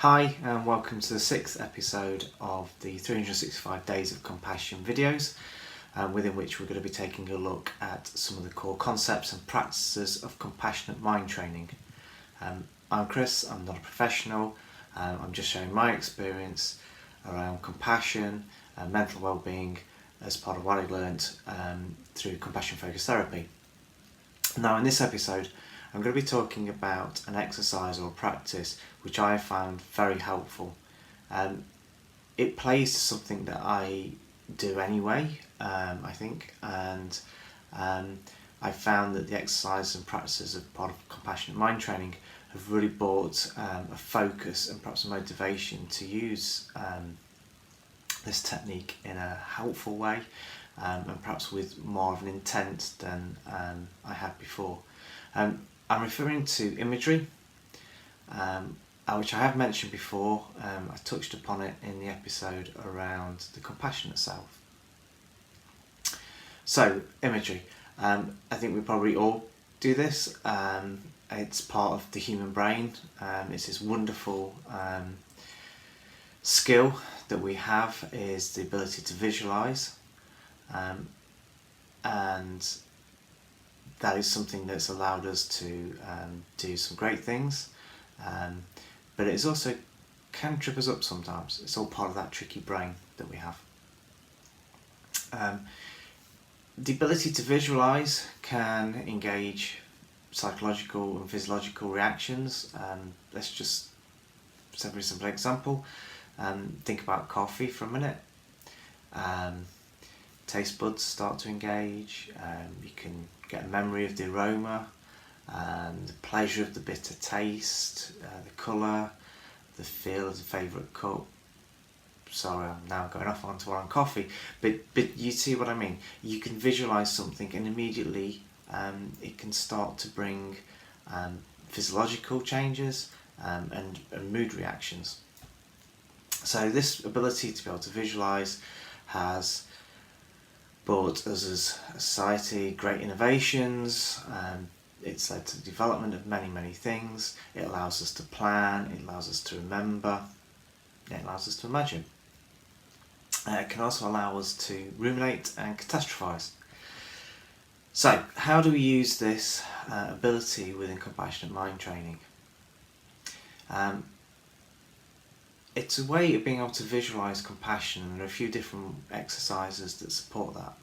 Hi and welcome to the 6th episode of the 365 Days of Compassion videos, within which we're going to be taking a look at some of the core concepts and practices of compassionate mind training. I'm Chris, I'm not a professional, I'm just sharing my experience around compassion and mental well-being as part of what I learnt through compassion focused therapy. Now in this episode I'm going to be talking about an exercise or practice which I found very helpful. It plays to something that I do anyway, I think, and I found that the exercises and practices of part of compassionate mind training have really brought a focus and perhaps a motivation to use this technique in a helpful way, and perhaps with more of an intent than I had before. I'm referring to Imagery, which I have mentioned before. I touched upon it in the episode around the compassionate self. So, Imagery. I think we probably all do this. It's part of the human brain. It's this wonderful skill that we have, is the ability to visualise, and that is something that's allowed us to do some great things, but it also can trip us up sometimes. It's all part of that tricky brain that we have. The ability to visualise can engage psychological and physiological reactions. Let's just say a very simple example. Think about coffee for a minute. Taste buds start to engage. You can get a memory of the aroma, the pleasure of the bitter taste, the colour, the feel of the favourite cup. Sorry, I'm now going off onto one on coffee, but you see what I mean. You can visualise something and immediately it can start to bring physiological changes and mood reactions. So this ability to be able to visualise has brought us as a society great innovations. It's led to the development of many things. It allows us to plan, it allows us to remember, it allows us to imagine. It can also allow us to ruminate and catastrophise. So, how do we use this ability within compassionate mind training? It's a way of being able to visualise compassion, and there are a few different exercises that support that.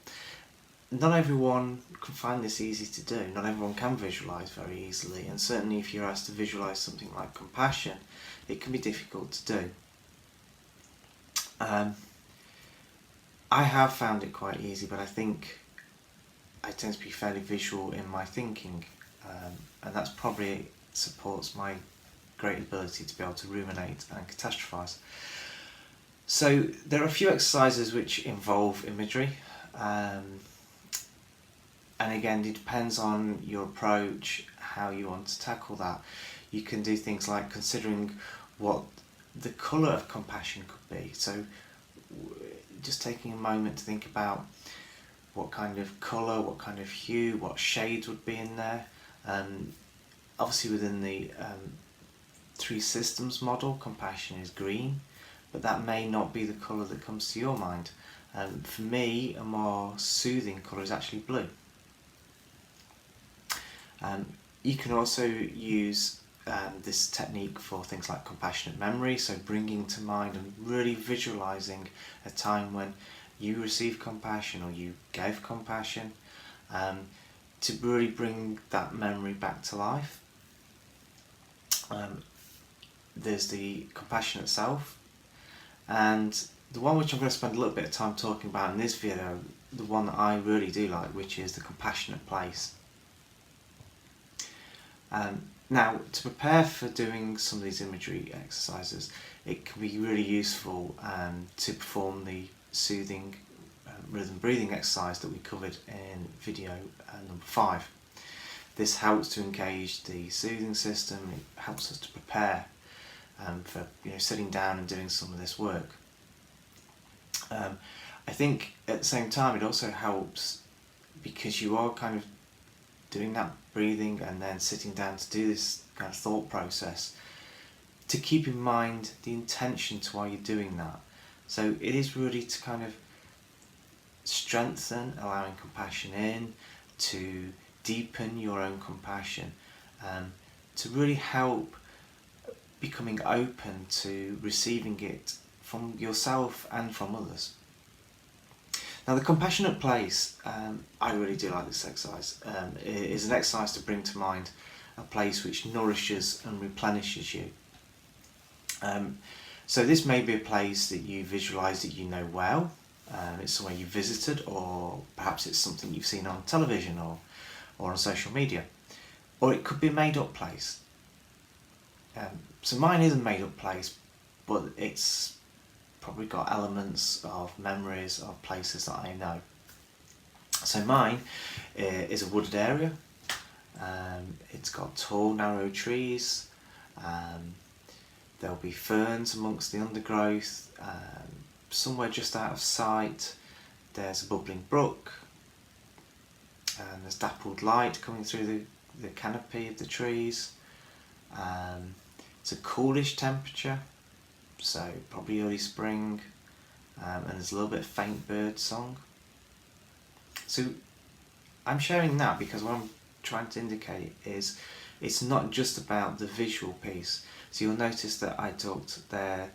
Not everyone can find this easy to do. Not everyone can visualise very easily, and certainly if you're asked to visualise something like compassion, it can be difficult to do. I have found it quite easy, but I think I tend to be fairly visual in my thinking, and that's probably supports my great ability to be able to ruminate and catastrophise. So there are a few exercises which involve imagery, and again it depends on your approach, how you want to tackle that. You can do things like considering what the colour of compassion could be, so just taking a moment to think about what kind of colour, what kind of hue, what shades would be in there. Obviously within the three systems model, compassion is green, but that may not be the colour that comes to your mind. For me, a more soothing colour is actually blue. You can also use this technique for things like compassionate memory, so bringing to mind and really visualising a time when you received compassion or you gave compassion, to really bring that memory back to life. There's the compassion itself, and the one which I'm going to spend a little bit of time talking about in this video, the one that I really do like, which is the compassionate place. Now, to prepare for doing some of these imagery exercises, it can be really useful to perform the soothing rhythm breathing exercise that we covered in video number 5. This helps to engage the soothing system. It helps us to prepare for sitting down and doing some of this work. I think at the same time it also helps because you are kind of doing that breathing and then sitting down to do this kind of thought process. to keep in mind the intention to why you're doing that. So it is really to kind of strengthen, allowing compassion in, to deepen your own compassion, to really help becoming open to receiving it from yourself and from others. Now, the compassionate place, I really do like this exercise. It is an exercise to bring to mind a place which nourishes and replenishes you. So this may be a place that you visualise that you know well. It's somewhere you visited, or perhaps it's something you've seen on television or on social media. Or it could be a made-up place. So mine is a made-up place, but it's probably got elements of memories of places that I know. So mine is a wooded area. It's got tall, narrow trees. There'll be ferns amongst the undergrowth. Somewhere just out of sight, there's a bubbling brook, and there's dappled light coming through the canopy of the trees. It's a coolish temperature, so probably early spring, and there's a little bit of faint bird song. So I'm sharing that because what I'm trying to indicate is it's not just about the visual piece. So you'll notice that I talked there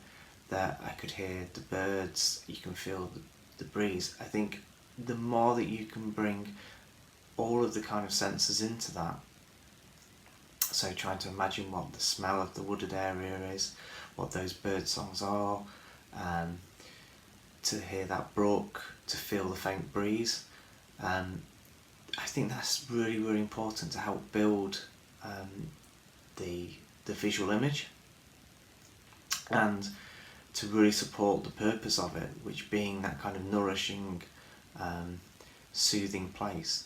that I could hear the birds, you can feel the breeze. I think the more that you can bring all of the kind of senses into that, so trying to imagine what the smell of the wooded area is, what those bird songs are, to hear that brook, to feel the faint breeze. I think that's really, really important to help build the visual image, and to really support the purpose of it, which being that kind of nourishing, soothing place.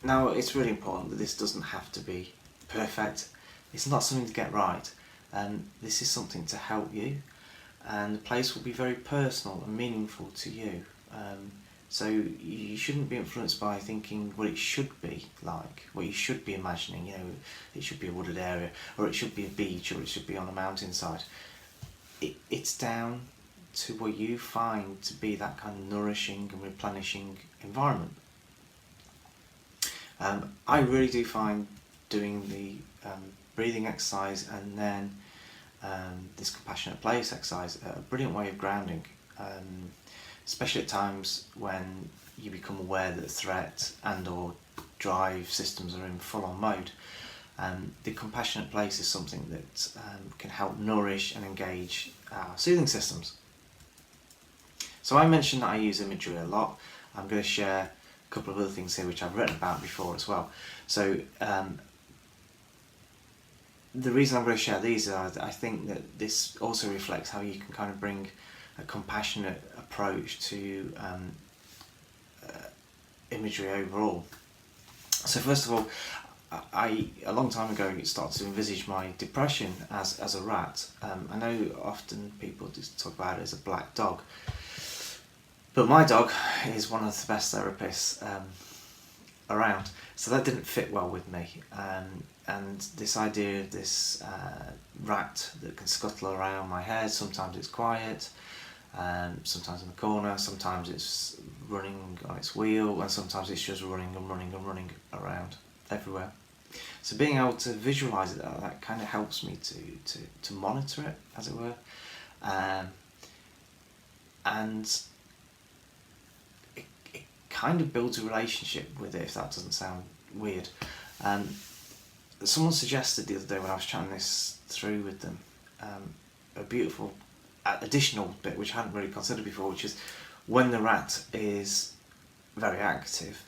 Now, it's really important that this doesn't have to be perfect. It's not something to get right. This is something to help you, and the place will be very personal and meaningful to you. So you shouldn't be influenced by thinking what it should be like, what you should be imagining. It should be a wooded area, or it should be a beach, or it should be on a mountainside. It's down to what you find to be that kind of nourishing and replenishing environment. I really do find doing the breathing exercise and then this compassionate place exercise a brilliant way of grounding, especially at times when you become aware that threat and or drive systems are in full-on mode. The compassionate place is something that can help nourish and engage our soothing systems. So I mentioned that I use imagery a lot. I'm going to share a couple of other things here which I've written about before as well. So the reason I'm going to share these is I think that this also reflects how you can kind of bring a compassionate approach to imagery overall. So first of all, I a long time ago started to envisage my depression as a rat. I know often people just talk about it as a black dog, but my dog is one of the best therapists around, so that didn't fit well with me. And this idea of this rat that can scuttle around my head, sometimes it's quiet, sometimes in the corner, sometimes it's running on its wheel, and sometimes it's just running and running and running around everywhere. So being able to visualise it, that kind of helps me to monitor it, as it were, and it kind of builds a relationship with it, if that doesn't sound weird. Someone suggested the other day when I was chatting this through with them, a beautiful additional bit which I hadn't really considered before, which is when the rat is very active,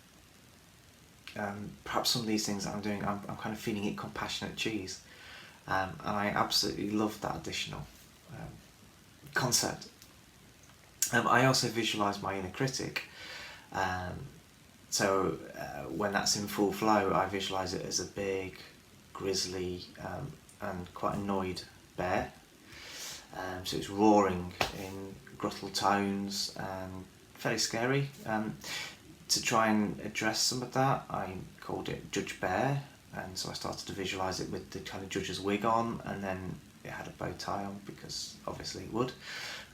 perhaps some of these things that I'm doing, I'm kind of feeding it compassionate cheese, and I absolutely love that additional concept. I also visualise my inner critic, so when that's in full flow, I visualise it as a big, grisly and quite annoyed bear. So it's roaring in gruttal tones and fairly scary. To try and address some of that, I called it Judge Bear, and so I started to visualise it with the kind of judge's wig on, and then it had a bow tie on because obviously it would,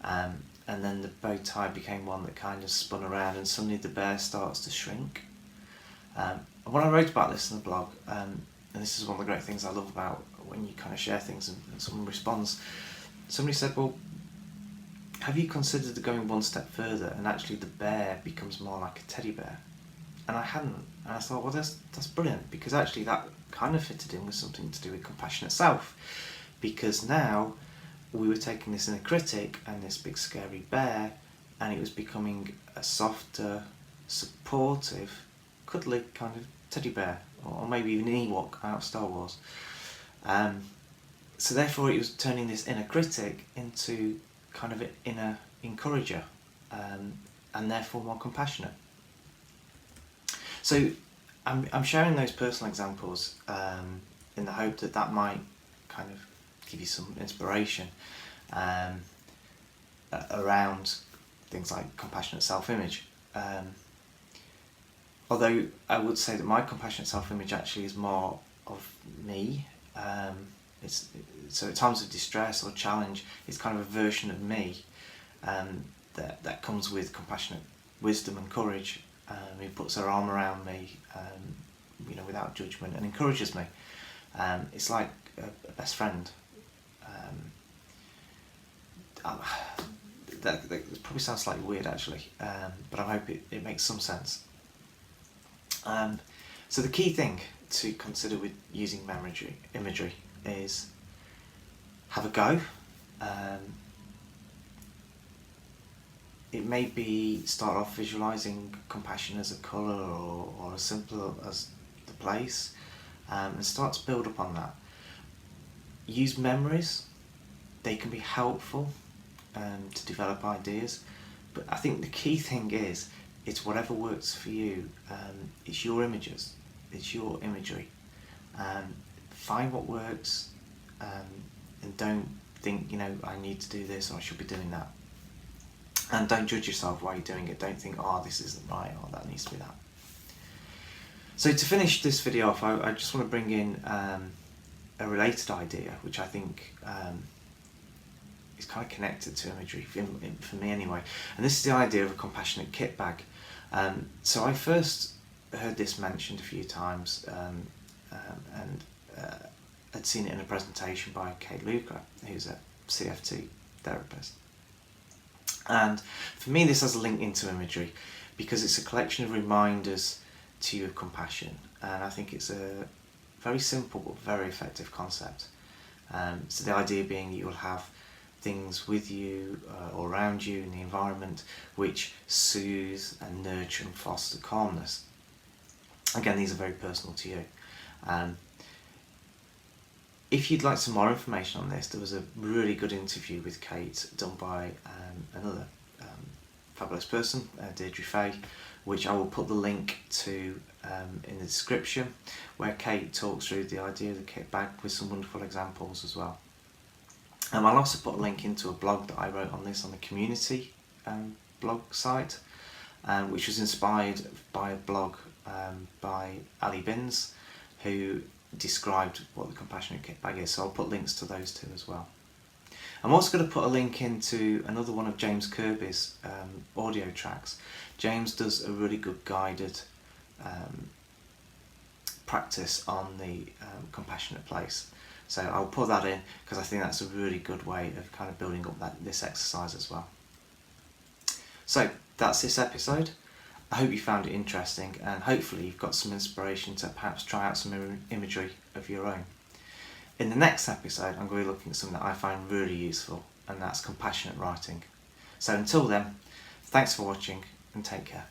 and then the bow tie became one that kind of spun around, and suddenly the bear starts to shrink. And when I wrote about this in the blog, and this is one of the great things I love about when you kind of share things and someone responds, somebody said, well, have you considered going one step further and actually the bear becomes more like a teddy bear? And I hadn't, and I thought, well, that's brilliant, because actually that kind of fitted in with something to do with compassionate self, because now we were taking this inner critic and this big scary bear, and it was becoming a softer, supportive, cuddly kind of teddy bear, or maybe even an Ewok out of Star Wars. So therefore it was turning this inner critic into kind of an inner encourager, and therefore more compassionate. So I'm sharing those personal examples in the hope that that might kind of give you some inspiration around things like compassionate self-image. Although I would say that my compassionate self-image actually is more of me. So at times of distress or challenge, it's kind of a version of me that comes with compassionate wisdom and courage. Who puts her arm around me, without judgment, and encourages me. It's like a best friend. That probably sounds slightly weird actually, but I hope it makes some sense. So the key thing to consider with using imagery is have a go. It may be start off visualising compassion as a colour or as simple as the place, and start to build upon that. Use memories. They can be helpful to develop ideas, but I think the key thing is it's whatever works for you. It's your images, it's your imagery. Find what works, and don't think, I need to do this or I should be doing that. And don't judge yourself while you're doing it. Don't think, this isn't right, or that needs to be that. So to finish this video off, I just want to bring in a related idea, which I think is kind of connected to imagery, for me anyway. And this is the idea of a compassionate kit bag. So I first heard this mentioned a few times, and had seen it in a presentation by Kate Luker, who's a CFT therapist. And for me this has a link into imagery because it's a collection of reminders to you of compassion, and I think it's a very simple but very effective concept. So the idea being that you'll have things with you or around you in the environment which soothe and nurture and foster calmness. Again, these are very personal to you. If you'd like some more information on this, there was a really good interview with Kate done by another fabulous person, Deirdre Fay, which I will put the link to in the description, where Kate talks through the idea of the kit bag with some wonderful examples as well. I'll also put a link into a blog that I wrote on this on the community blog site, which was inspired by a blog by Ali Binns, who described what the compassionate kit bag is, so I'll put links to those two as well. I'm also going to put a link into another one of James Kirby's audio tracks. James does a really good guided practice on the compassionate place, so I'll put that in because I think that's a really good way of kind of building up this exercise as well. So that's this episode. I hope you found it interesting, and hopefully you've got some inspiration to perhaps try out some imagery of your own. In the next episode, I'm going to be looking at something that I find really useful, and that's compassionate writing. So until then, thanks for watching and take care.